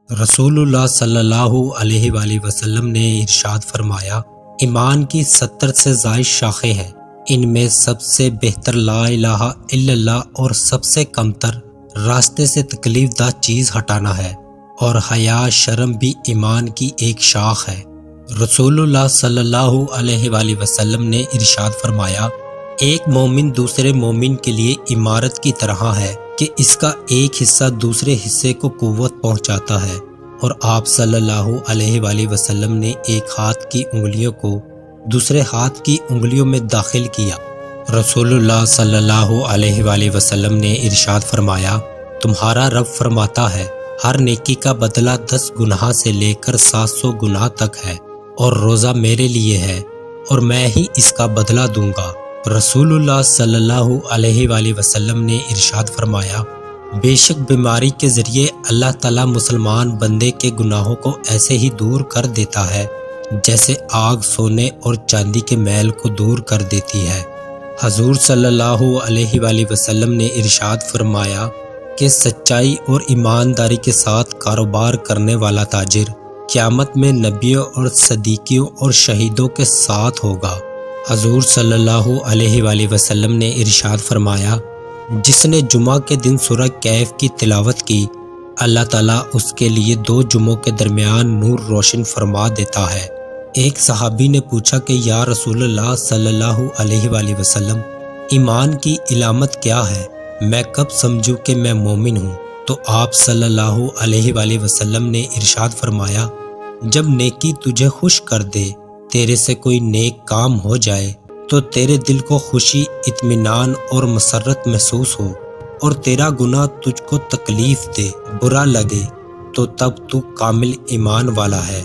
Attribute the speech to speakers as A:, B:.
A: رسول اللہ صلی اللہ علیہ وآلہ وسلم نے ارشاد فرمایا، ایمان کی 70 سے زائد شاخیں ہیں، ان میں سب سے بہتر لا الہ الا اللہ اور سب سے کمتر راستے سے تکلیف دہ چیز ہٹانا ہے، اور حیا شرم بھی ایمان کی ایک شاخ ہے۔ رسول اللہ صلی اللہ علیہ وآلہ وسلم نے ارشاد فرمایا، ایک مومن دوسرے مومن کے لیے عمارت کی طرح ہے کہ اس کا ایک حصہ دوسرے حصے کو قوت پہنچاتا ہے، اور آپ صلی اللہ علیہ وآلہ وسلم نے ایک ہاتھ کی انگلیوں کو دوسرے ہاتھ کی انگلیوں میں داخل کیا۔ رسول اللہ صلی اللہ علیہ وآلہ وسلم نے ارشاد فرمایا، تمہارا رب فرماتا ہے، ہر نیکی کا بدلہ 10 گناہ سے لے کر 700 گناہ تک ہے، اور روزہ میرے لیے ہے اور میں ہی اس کا بدلہ دوں گا۔ رسول اللہ صلی اللہ علیہ وآلہ وسلم نے ارشاد فرمایا، بے شک بیماری کے ذریعے اللہ تعالیٰ مسلمان بندے کے گناہوں کو ایسے ہی دور کر دیتا ہے جیسے آگ سونے اور چاندی کے میل کو دور کر دیتی ہے۔ حضور صلی اللہ علیہ وآلہ وسلم نے ارشاد فرمایا کہ سچائی اور ایمانداری کے ساتھ کاروبار کرنے والا تاجر قیامت میں نبیوں اور صدیقیوں اور شہیدوں کے ساتھ ہوگا۔ حضور صلی اللہ علیہ وآلہ وسلم نے ارشاد فرمایا، جس نے جمعہ کے دن سورہ کہف کی تلاوت کی، اللہ تعالیٰ اس کے لیے 2 جمعوں کے درمیان نور روشن فرما دیتا ہے۔ ایک صحابی نے پوچھا کہ یا رسول اللہ صلی اللہ علیہ وآلہ وسلم، ایمان کی علامت کیا ہے؟ میں کب سمجھوں کہ میں مومن ہوں؟ تو آپ صلی اللہ علیہ وآلہ وسلم نے ارشاد فرمایا، جب نیکی تجھے خوش کر دے، تیرے سے کوئی نیک کام ہو جائے تو تیرے دل کو خوشی، اطمینان اور مسرت محسوس ہو، اور تیرا گناہ تجھ کو تکلیف دے، برا لگے، تو تب تو کامل ایمان والا ہے۔